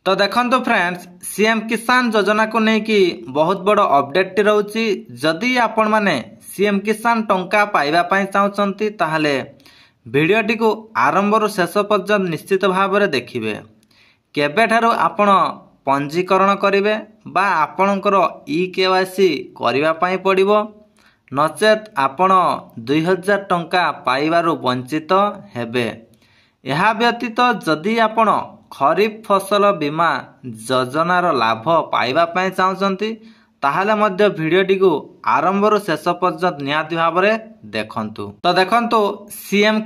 तो देखो friends CM किसान योजना को लेकिन बहुत बड़ अपडेट रोचे। जदि आपण मैंने सीएम किसान टंका पाइबा चाहते ताहले भिडियोटी को आरंभ शेष पर्यंत निश्चित भाव में देखिए। केबेठारु आपण पंजीकरण करेंगे बा आपणकर ई-केवाईसी करने पड़ो नचेत आपण 2000 टंका पाइबारु वंचित हेबे। यह व्यतीत जदि आपण खरीफ फसल बीमा योजनार लाभ पाइबा चाहते ताहले मध्य भिडियोटी को आरंभ शेष पर्यंत निहाती भाव में देखंतु। तो देखंतु सीएम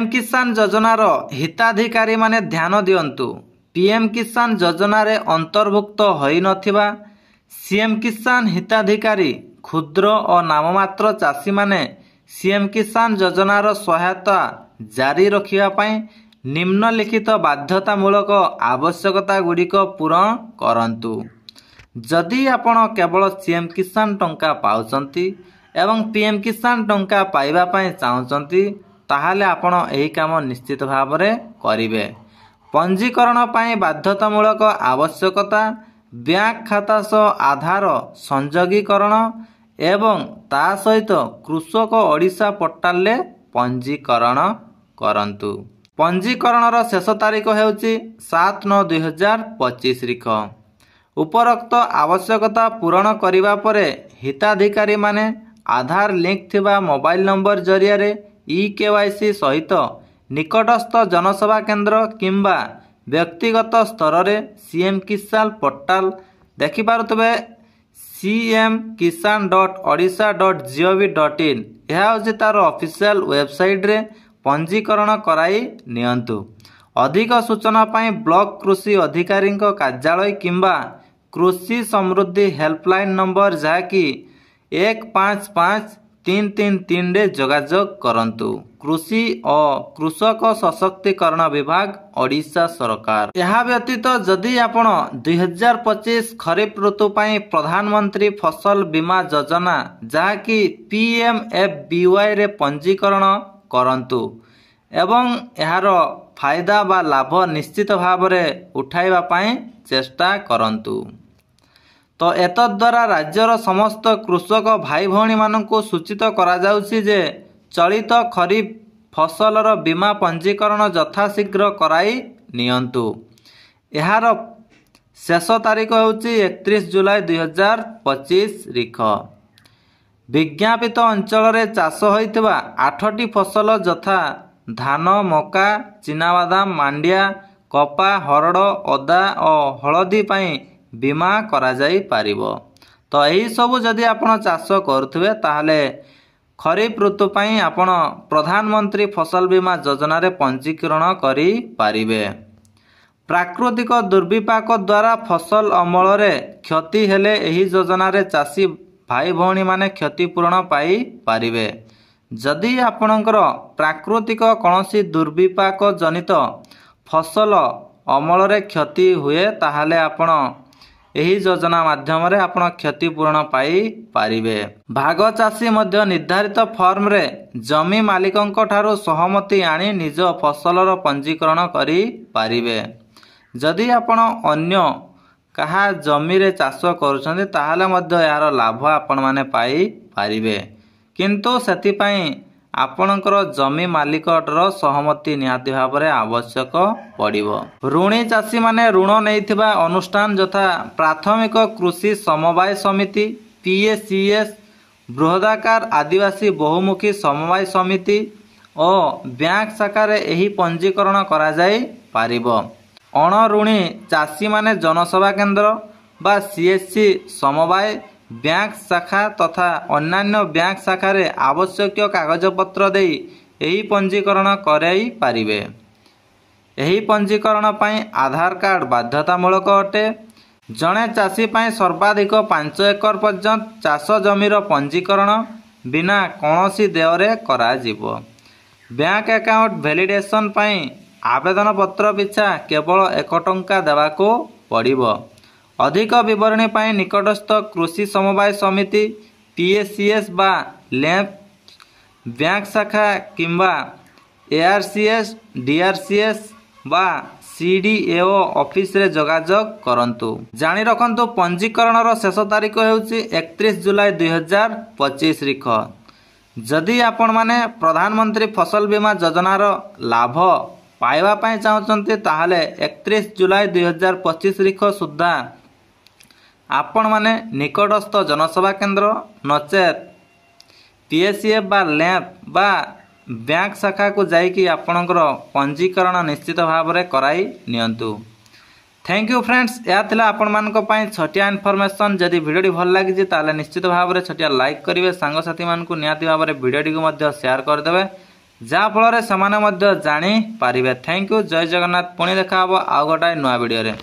किसान योजनार हिताधिकारी माने ध्यान दियंतु। पीएम किसान योजना रे अंतर्भुक्त होई नथिबा सीएम किसान हिताधिकारी क्षुद्र और नाममात्र चाषी माने सीएम किसान योजनार सहायता जारी रखिबा पई निम्नलिखित बाध्यतामूलक आवश्यकता गुड़िक पूरण करंतु। जदि आपण केवल सीएम किसान टंका पाउचंती एवं पीएम किसान टंका पाइबा पई चाहचंती ताहाले आपण एही काम निश्चित भाव में करिवे। पंजीकरण पई बाध्यतामूलक आवश्यकता बैंक खाता सह आधार संयोगीकरण एवं ता सहित कृषक ओडिशा पोर्टाल ले पंजीकरण करंतु। पंजीकरणर शेष तारीख हेउची 7/9/2025 रिख। उपरोक्त आवश्यकता पूरण करिबा परे हिताधिकारी माने आधार लिंक थिबा मोबाइल नंबर जरिया रे ई-केवाईसी सहित निकटस्थ जनसेवा केंद्र किंबा व्यक्तिगत स्तर रे सीएम किसान पोर्टाल देखि पारुतबे cmkisan.odisha.gov.in यह होची तार ऑफिशियल वेबसाइट रे पंजीकरण कराई नियंतु। अधिक सूचना पाई ब्लॉक कृषि अधिकारी कार्यालय किंबा कृषि समृद्धि हेल्पलाइन नंबर जहाँकि 155333 रे जोगाजोग करंतु। कृषि और कृषक सशक्तिकरण विभाग ओडिशा सरकार। यह व्यतीत जदि आपण 2025 खरीफ ऋतु पाई प्रधानमंत्री फसल बीमा योजना जहाँकि PMFBY रे पंजीकरण करंतु एवं यार फायदा बा लाभ निश्चित भाव में उठाइबा पाई चेष्टा करंतु। तो एतद्वारा राज्यर समस्त कृषक भाई भौणी मानकु सूचित करा जाउछि जे चलित खरीफ फसलर बीमा पंजीकरण यथाशीघ्र कराई नियंतु। यार शेष तारीख होउछि 31 जुलाई 2025 रिख। विज्ञापित अंचल रे चाष होइतिबा 8टी फसल यथा धान मका चिनाबादाम मांडिया कपा हरड़ अदा और हलदी पाई बीमा करा जाई पारिबो। तो यही सबु जदि आपण चाष करुथुबे ताहले खरीफ ऋतु पाई आपण प्रधानमंत्री फसल बीमा योजना रे पंजीकरण करी पारिबे। प्राकृतिक दुर्विपाक द्वारा फसल अमल रे क्षति हेले एही योजना रे चाषी भाई भौणी माने क्षतिपूरण पाई पारिबे। जदि आपणकर प्राकृतिक कौनसी दुर्विपाक जनित फसल अमल रे क्षति हुए ताहले आपण एही योजना माध्यम रे आपण क्षतिपूरण पाई पारिबे। भाग चाषी मध्य निर्धारित फॉर्म रे जमी मालिकंक ठारू सहमति आनी निज फसलर पंजीकरण करी पारिबे। जदि आपण अन्य कहा जमी रे चाष करुछन्ते ताहले मध्य यार लाभ आपण माने पाई पारिबे। किंतु सेति पई आपणकर जमी मालिकटर सहमति निहाती भाव में आवश्यक पड़िबो। ऋणी चाषी माने ऋण नैथिबा अनुष्ठान यथा प्राथमिक कृषि समवाय समिति PACS बृहदाकार आदिवासी बहुमुखी समवाय समिति और बैंक शाखा रे एही पंजीकरण करा जाई पारिबो। अण ऋणी चाषी माने जनसेवा केंद्र बा CSC समवाय बैंक शाखा तथा अन्यान्य बैंक शाखा रे आवश्यक कागजपत्र देई एही पंजीकरण कराई पारिबे। एही पंजीकरण पाई आधार कार्ड बाध्यतामूलक अटे। जड़े चाषी पाई सर्वाधिक 5 एकर पर्यंत चाष जमीर पंजीकरण बिना कौनसी देयरे करा जिवो। बैंक अकाउंट वैलिडेशन पाई आवेदन पत्र पिछा केवल 1 टंका देवाको पड़िबो। अधिक विवरणी पाई निकटस्थ कृषि समवाय समिति PACS बा लैंप बैंक शाखा किंबा ARCS DRCS बा CDAO ऑफिस रे जोगाजोग करंतु। जानि रखंतु पंजीकरणर शेष तारीख हेउची 31 जुलाई 2025 रिख। जदि आपण माने प्रधानमंत्री फसल बीमा योजनार लाभ पाइबा पई चाहउचंती ताहाले 31 जुलाई 2025 रिख सुद्धा आपण माने निकटस्थ जनसेवा केंद्र नचेत PSF बा लैंप बा बैंक शाखा को जाइकी आपणकर पंजीकरण निश्चित भाव में कराई नियंतु। थैंक यू फ्रेंड्स, यह थिला आपण मानक पई छटिया इनफॉरमेशन। जदि वीडियो भल लागी ताले निश्चित भाव में छटिया लाइक करिवे, सांग साथी मान को नियाति भाव में वीडियो को मध्य शेयर कर देबे जा फल रे समान मध्य जानि पारिबे। थैंक यू, जय जगन्नाथ। पुणी देखा हबो आउ गोटाय नया वीडियो रे।